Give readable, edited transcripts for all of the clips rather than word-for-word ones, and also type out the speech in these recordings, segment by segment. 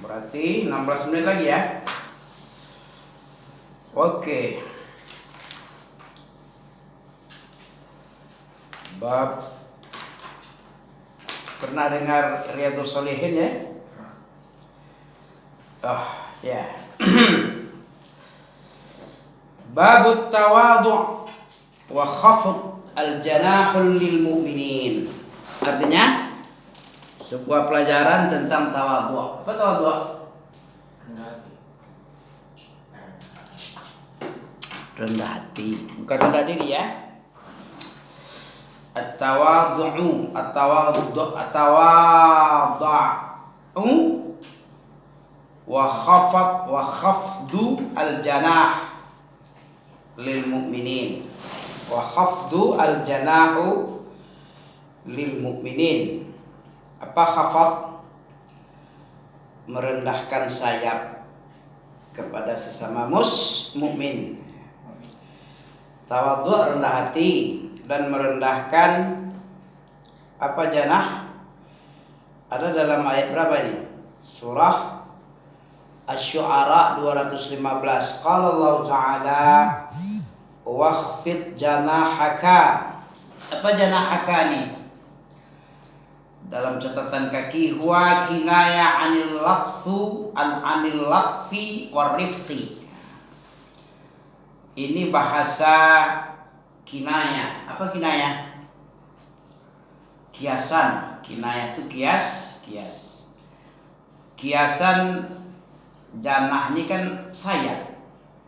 Berarti 16 menit lagi ya. Oke. Bab, pernah dengar Riyadhus Shalihin ya? Oh ya. Babut tawadhu' wa khafd al-janahul lil mu'minin. Artinya sebuah pelajaran tentang tawadhu'. Apa tawadhu'? Rendah hati, bukan rendah diri ya. At-tawadhu', at-tawadhu', wa khafdu al-janah lil mu'minin. Wa khafdu al-janahu lil mu'minin. Apa khafad? Merendahkan sayap kepada sesama mukmin. Tawadhu' rendah hati dan merendahkan apa janah? Ada dalam ayat berapa ini? Surah Asy-Syu'ara 215. Qala Allah Ta'ala wakhfid janahaka. Apa janahaka nih? Dalam catatan kaki, huwa kinaya anil latfi warifqi. Ini bahasa kinaya. Apa kinaya? Kiasan. Kinaya itu kias. Kiasan janah ini kan sayap.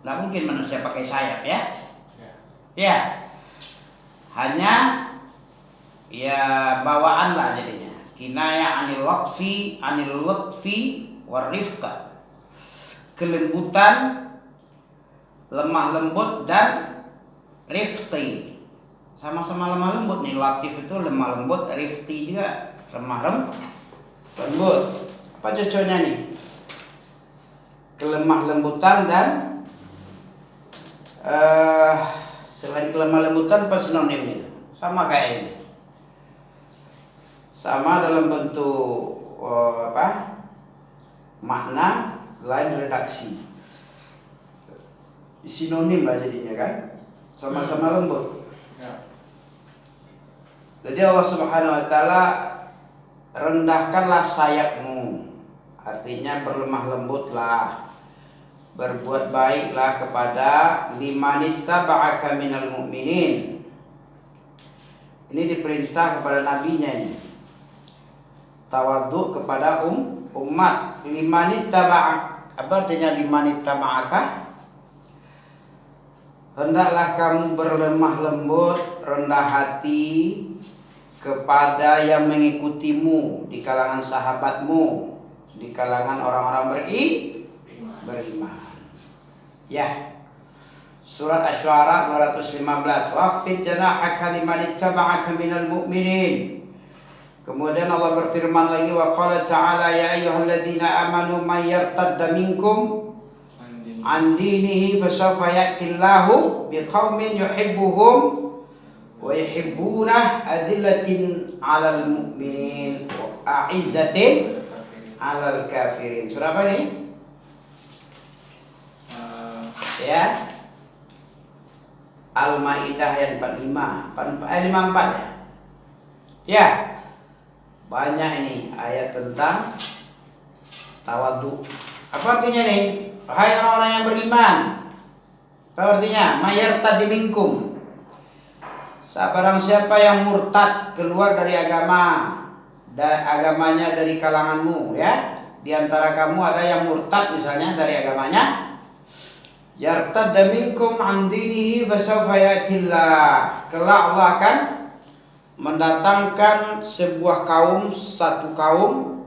Nggak mungkin manusia pakai sayap ya. Ya. Hanya ya bawaan lah jadinya. Kinaya anil latfi warifqa. Kelembutan, lemah lembut dan rifqi. Sama-sama lemah lembut nih. Latif itu lemah lembut, rifqi juga lemah lembut. Apa cocoknya nih? Kelemah lembutan dan selain kelemah lembutan apa sinonimnya? Sama kayak ini. Sama dalam bentuk makna, lain redaksi. Sinonim lah jadinya kan, sama-sama lembut. Jadi Allah Subhanahu Wa Taala, rendahkanlah sayapmu, artinya berlemah lembutlah, berbuat baiklah kepada limanittaba'aka minal mu'minin. Ini diperintah kepada nabinya ini. Tawadhu kepada umat. Limanittaba'ak. Apa artinya limanittaba'aka? Hendaklah kamu berlemah lembut, rendah hati kepada yang mengikutimu di kalangan sahabatmu, di kalangan orang-orang beriman. Ya. Surat Asy-Syu'ara 215. Waqfid janahaka limanittaba'aka minal mu'minin. Kemudian Allah berfirman lagi, wa qala ta'ala ya ayyuhalladzina amanu may yartadda minkum an dinihi fasawfa ya'tillahu biqaumin yuhibbuhum wa yuhibbunah adillatin 'alal mu'minin wa a'izzatin 'alal kafirin. Surah apa nih? Ya. Al-Maidah ayat 54 ya. Ya. Banyak ini ayat tentang tawadhu. Apa artinya nih? Hai orang-orang yang beriman. Apa artinya? Mayartad minkum. Barang siapa yang murtad, keluar dari agama, agamanya dari kalanganmu ya. Di antara kamu ada yang murtad misalnya dari agamanya. Yartadda minkum an dinihi fasawfa ya'tillah. Kelak Allah akan mendatangkan sebuah kaum, satu kaum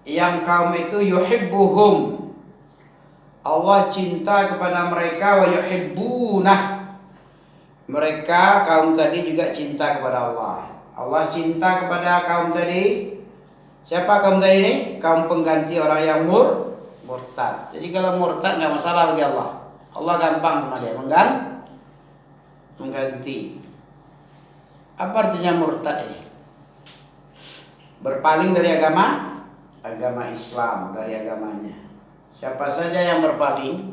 yang kaum itu yuhibbuhum, Allah cinta kepada mereka, wa yuhibbunah, mereka kaum tadi juga cinta kepada Allah. Allah cinta kepada kaum tadi. Siapa kaum tadi ini? Kaum pengganti orang yang murtad. Jadi kalau murtad nggak masalah bagi Allah. Allah gampang sama dia mengganti. Apa artinya murtad ini? Berpaling dari agama agama Islam dari agamanya. Siapa saja yang berpaling,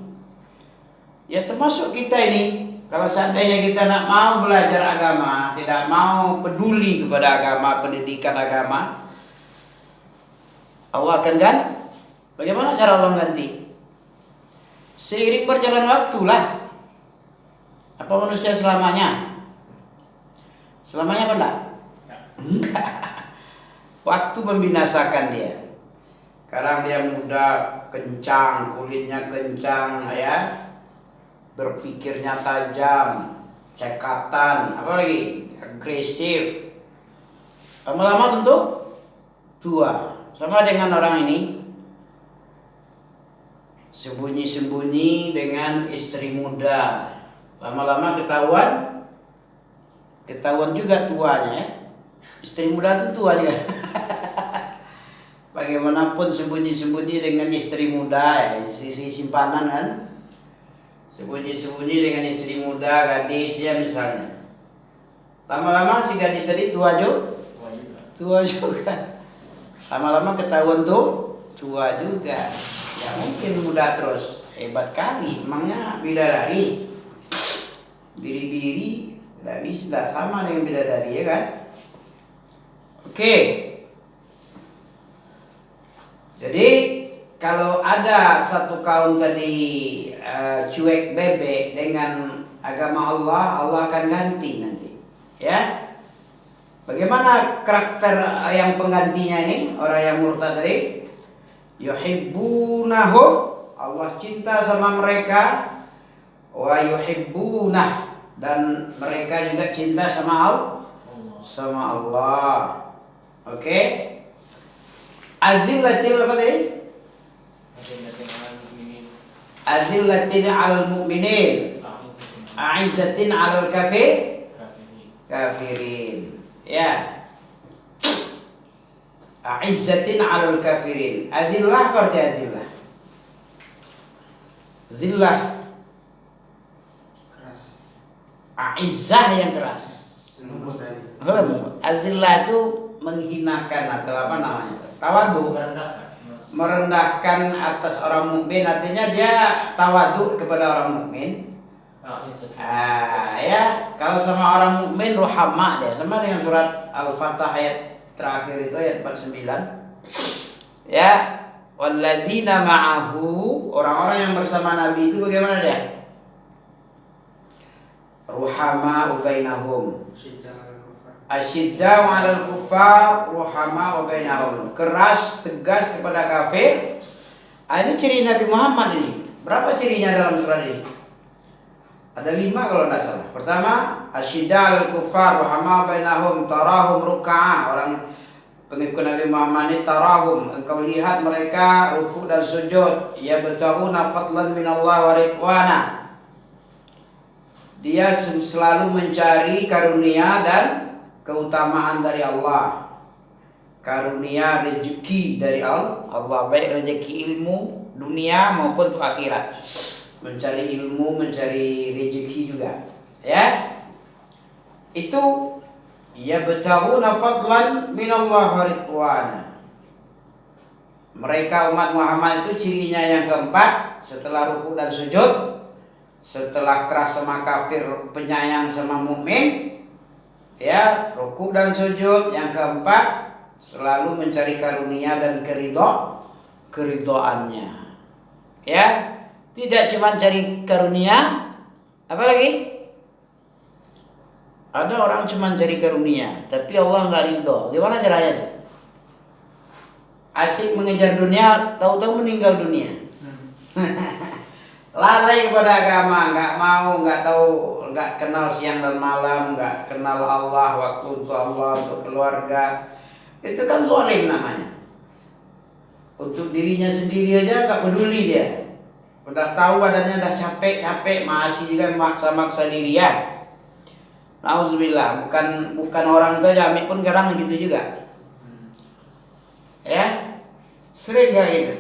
ya termasuk kita ini. Kalau seandainya kita nak mau belajar agama, tidak mau peduli kepada agama, pendidikan agama, Allah akan ganti. Bagaimana cara Allah ganti? Seiring berjalan waktu lah. Apa manusia selamanya? Selamanya apa enggak? Enggak. Waktu membinasakan dia. Kadang dia muda, kencang, kulitnya kencang, ya, berpikirnya tajam, cekatan, apalagi agresif. Lama-lama tentu tua. Sama dengan orang ini, sembunyi-sembunyi dengan istri muda. Lama-lama ketahuan juga tuanya, ya. Istri muda itu tua juga. Bagaimanapun sembunyi-sembunyi dengan istri muda, ya, istri simpanan kan. Sembunyi-sembunyi dengan istri muda, gadis ya misalnya. Lama-lama si gadis tadi tua juga. Lama-lama ketahuan tuh tua juga. Ya mungkin muda terus. Hebat kali, emangnya bidadari. Biri-biri tidak bisa sama dengan bidadari, ya kan? Oke. Jadi kalau ada satu kaum tadi cuek bebek dengan agama Allah, Allah akan ganti nanti. Ya. Bagaimana karakter yang penggantinya ini? Orang yang murtad tadi, yuhibbunahum, Allah cinta sama mereka, wa yuhibbunah, dan mereka juga cinta sama Allah. Oke. Azillatil apa tadi? Azillatin 'alal mu'minin, a'izzatin 'alal kafirin. Ya. A'izzatin 'alal kafirin. Azillah berarti azillah. Zillah keras. A'izzah yang keras. Azillah itu menghinakan atau apa namanya? Tawadu. Merendahkan atas orang mukmin, artinya dia tawadu kepada orang mukmin. Ya, kalau sama orang mukmin ruhama dia, sama dengan surat Al-Fatah ayat terakhir itu ayat 49. Ya, walladzina ma'ahu, orang-orang yang bersama Nabi itu bagaimana dia? Ruhama bainahum. Asyidda'u 'alal kuffar, ruhama bainahum. Keras, tegas kepada kafir. Ini ciri Nabi Muhammad ini. Berapa cirinya dalam surat ini? Ada 5 kalau tidak salah. Pertama, asyidda'u 'alal kuffar, ruhama bainahum, tarahum ruk'a. Orang pengikut Nabi Muhammad ini tarahum, engkau lihat mereka rukuk dan sujud, yabtaguna fadlan minallah wa ridwana. Dia selalu mencari karunia dan keutamaan dari Allah, karunia rezeki dari Allah, baik rezeki ilmu dunia maupun untuk akhirat. Mencari ilmu, mencari rezeki juga, ya. Itu yabtaghuna fadlan minallah wa ridwana. Mereka umat Muhammad itu cirinya yang keempat, setelah ruku dan sujud, setelah keras sama kafir, penyayang sama mukmin. Ya, ruku dan sujud. Yang keempat, selalu mencari karunia dan keridoannya. Ya, tidak cuma cari karunia, apalagi ada orang cuma cari karunia, tapi Allah nggak ridho. Gimana caranya? Asik mengejar dunia, tahu-tahu meninggal dunia. Lalai kepada agama, nggak mau, nggak tahu, nggak kenal siang dan malam, nggak kenal Allah, waktu untuk Allah, untuk keluarga. Itu kan zalim namanya. Untuk dirinya sendiri aja nggak peduli dia. Udah tahu badannya udah capek, masih juga maksa-maksa diri, ya. Nauzubillah, bukan orang itu aja, Amik pun kadang gitu juga. Ya, sering gak gitu.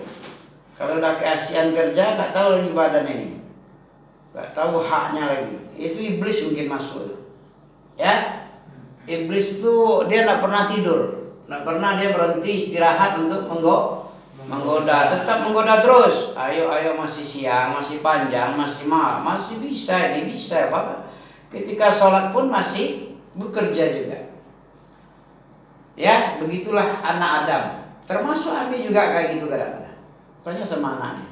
Kalau udah keasian kerja, gak tahu lagi badan ini, gak tahu haknya lagi. Itu iblis mungkin masuk. Ya, iblis itu dia gak pernah tidur. Nggak pernah dia berhenti istirahat untuk menggoda, tetap menggoda terus. Ayo masih siang, masih panjang, masih malam, masih bisa, ini bisa. Bahkan ketika sholat pun masih bekerja juga. Ya, begitulah anak Adam. Termasuk Abi juga kayak gitu kadang-kadang. Tanya sama anaknya.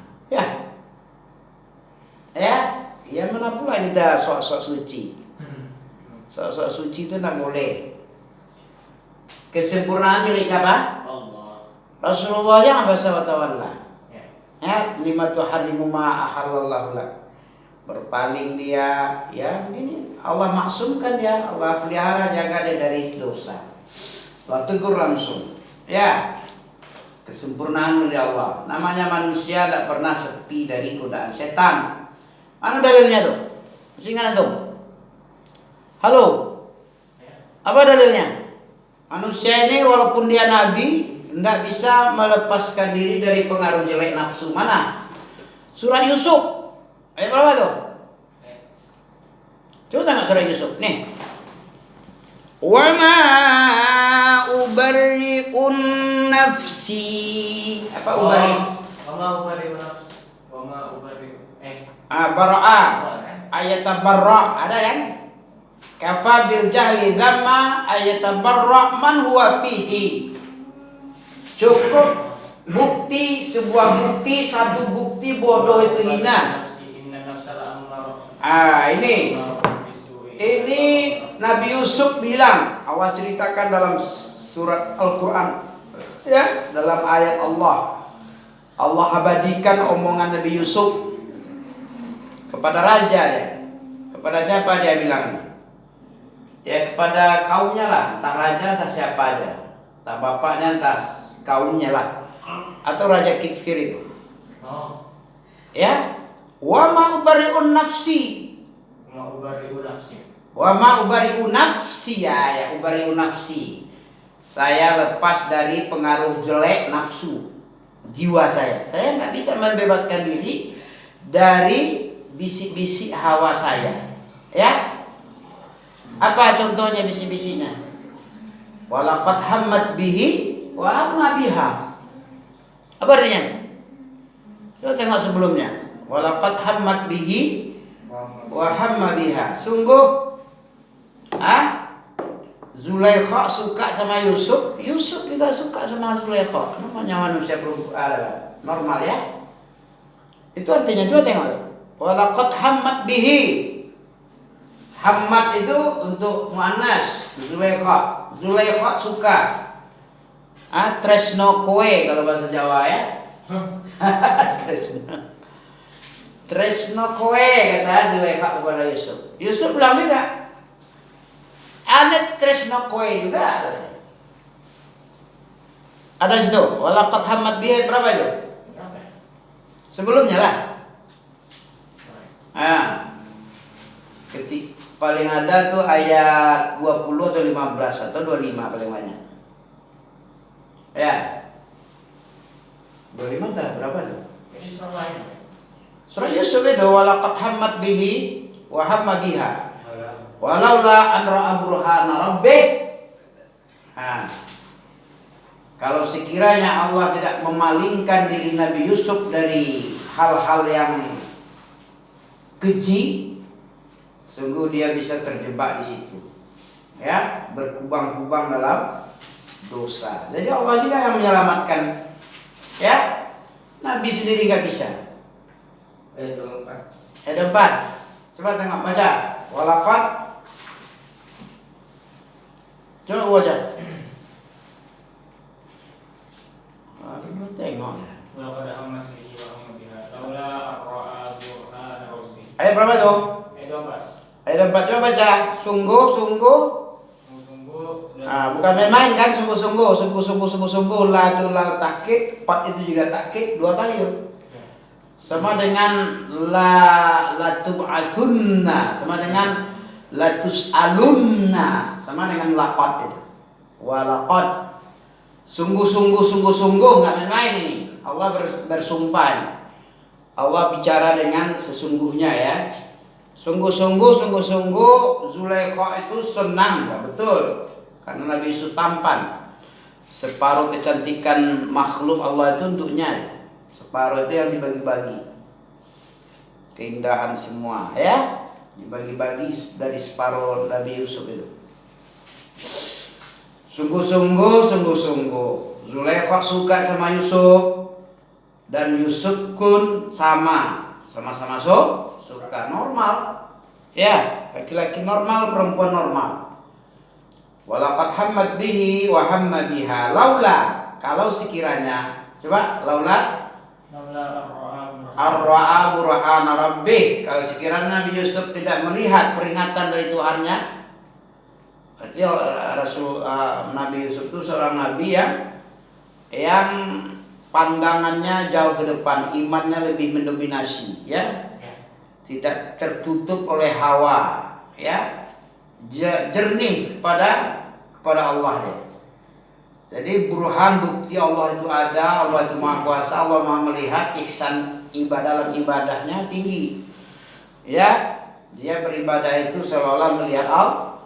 Ya mana pula kita sok-sok suci. Sok-sok suci itu tidak boleh. Kesempurnaan milik siapa? Allah. Rasulullah yang bahasa watawalla. Ya, lima tuharimu ma ahallallahu lak. Berpaling dia, ya begini. Allah maksumkan dia, Allah pelihara jaga dia dari dosa. Allah tegur langsung. Ya, kesempurnaan milik Allah. Namanya manusia tidak pernah sepi dari godaan setan. Mana dalilnya tuh? Masih ingat tuh? Halo? Apa dalilnya? Manusia ini walaupun dia nabi, tidak bisa melepaskan diri dari pengaruh jelek nafsu. Mana? Surat Yusuf. Ayat berapa tuh? Coba tengok surat Yusuf. Nih. Wa ma ubarri'un nafsi. Apa ubari? Wa ma ubarri'un nafsi. Wa ma ubarri'un. Bara'a. Ayat barra' ada kan? Kafa bil jahli zamma ayatabarra man huwa fihi. Cukup bukti, sebuah bukti, satu bukti bodoh itu hina. Ini Nabi Yusuf bilang, Allah ceritakan dalam surat Al-Quran, ya, dalam ayat Allah. Allah abadikan omongan Nabi Yusuf kepada raja dia. Kepada siapa dia bilang? Ya kepada kaumnya lah, entah raja entah siapa aja, entah bapaknya entah kaumnya lah, atau raja Kitfir itu. Ya, wa ma ubari'un nafsi, wa ma ubari'un nafsi, ya ubari'un nafsi. Saya lepas dari pengaruh jelek nafsu jiwa saya. Saya nggak bisa membebaskan diri dari bisik-bisik hawa saya. Ya. Apa contohnya bisi-bisinya? Walaqad hammat bihi wa hamma biha. Apa artinya? Coba tengok sebelumnya. Walaqad hammat bihi wa hamma biha. Sungguh Zulaikha suka sama Yusuf, Yusuf juga suka sama Zulaikha. Namanya manusia normal ya. Itu artinya, coba tengok. Walaqad hammat bihi. Hammat itu untuk muannas, Zulaikha. Zulaikha suka. Tresno kowe kalau bahasa Jawa ya. Tresno kowe kata Zulaikha kepada Yusuf. Yusuf bilang juga, ada tresno kowe juga. Ada situ. Walaqad hammat bihi berapa itu? Sebelumnya lah. Ketik paling ada tuh ayat 20 atau 15 atau 25 paling banyak. Ya. 25 dah berapa tuh? Ini surah lain. Surah Yusuf itu walaqad hammat bihi wa hamma biha. Walaula an ra'a burhana rabbih. Kalau sekiranya Allah tidak memalingkan diri Nabi Yusuf dari hal-hal yang keji, sungguh dia bisa terjebak di situ, ya, berkubang-kubang dalam dosa. Jadi Allah juga yang menyelamatkan, ya. Nabi sendiri nggak bisa. Ayat 4. Coba tengok baca. Walaqad. Coba baca. Tengok. Walaqad hammat bihi wa hamma biha. Laula ra'a burhana rabbih. Ayat berapa tuh? Ayat 4 coba baca. Sungguh. Bukan main-main kan, sungguh. La takkid, pat itu juga takkid 2 kali tuh. Sama dengan la tub'atsunna, sama dengan la tus'alunna, sama dengan laqad itu. Walaqad. Sungguh nggak main-main ini. Allah bersumpah ini. Allah bicara dengan sesungguhnya ya. Sungguh Zulaikha itu senang, betul. Karena Nabi Yusuf tampan. Separuh kecantikan makhluk Allah itu untuknya. Separuh itu yang dibagi-bagi. Keindahan semua ya, dibagi-bagi dari separuh Nabi Yusuf itu. Sungguh-sungguh Zulaikha suka sama Yusuf, dan Yusuf pun sama-sama suka. Normal ya, laki-laki normal, perempuan normal. Walaqad hammat bihi wa hamma biha laula, kalau sekiranya, coba laula ar-ra'a burhana rabbih, kalau sekiranya Nabi Yusuf tidak melihat peringatan dari Tuhannya. Berarti Nabi Yusuf itu seorang nabi yang pandangannya jauh ke depan, imannya lebih mendominasi ya. Tidak tertutup oleh hawa ya. Jernih kepada Allah ya. Jadi burhan, bukti Allah itu ada, Allah itu maha kuasa, Allah maha melihat, ihsan dalam ibadahnya tinggi ya. Dia beribadah itu seolah-olah melihat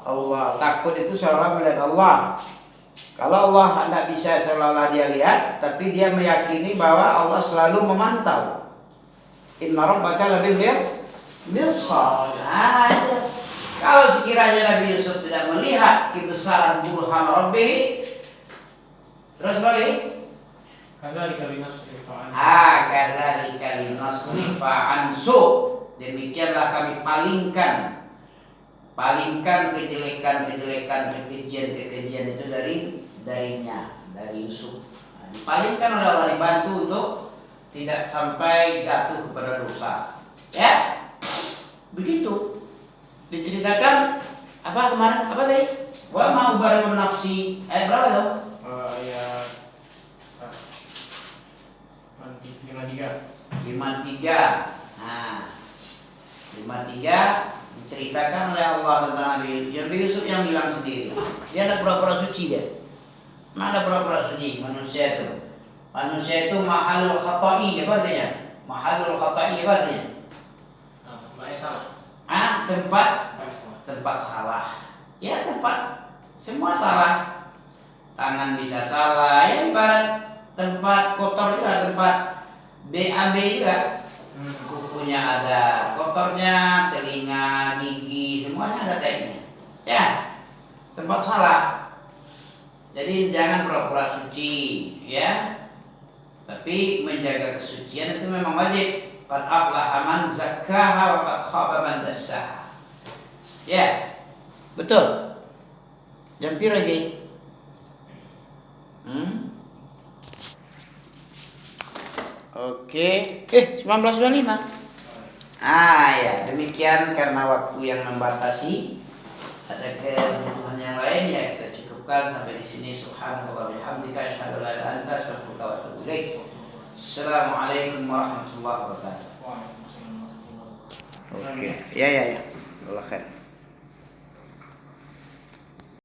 Allah, takut itu seolah melihat Allah. Kalau Allah tidak bisa seolah-olah dia lihat, tapi dia meyakini bahwa Allah selalu memantau. Inna rabbaka labil mirsad. Kalau sekiranya Nabi Yusuf tidak melihat kebesaran burhan Rabbih, terus balik. Kadzalika linasrifa ansu. Demikianlah kami palingkan kejelekan, kekejian itu dari Yusuf. Dipalingkan oleh Allah, dibantu untuk tidak sampai jatuh kepada dosa. Ya, begitu. Diceritakan apa kemarin? Apa tadi? Wa ma ubari'un nafsi. Ayat berapa tuh? Ayat 53. Nah, 53 diceritakan oleh Allah tentang Nabi Yusuf yang bilang sendiri. Dia ada pura-pura suci dia. Nah, ada pura-pura suci manusia itu. Manusia itu mahalul khata'i, apa artinya? Mahalul khata'i apa artinya? Tempat salah. Ya, tempat semua salah. Tangan bisa salah, ya ibarat tempat kotor juga, tempat BAB juga. Kukunya ada kotornya, telinga, gigi, semuanya ada taiknya. Ya, tempat salah. Jadi jangan pura-pura suci, ya. Tapi menjaga kesucian itu memang wajib. Qad aflaha man zakkaha wa qad khaba man dassaha. Ya, betul. Jam pira lagi? Oke. 19.25. Ya, demikian karena waktu yang membatasi. Ada kebutuhan yang lain ya kita cukupkan sampai di sini. Subhanallah wa bihamdika asyhadu an la ilaha illa anta astaghfiruka wa atubu ilaik. Assalamualaikum warahmatullahi wabarakatuh. Waalaikumsalam warahmatullahi wabarakatuh. Oke. Ya.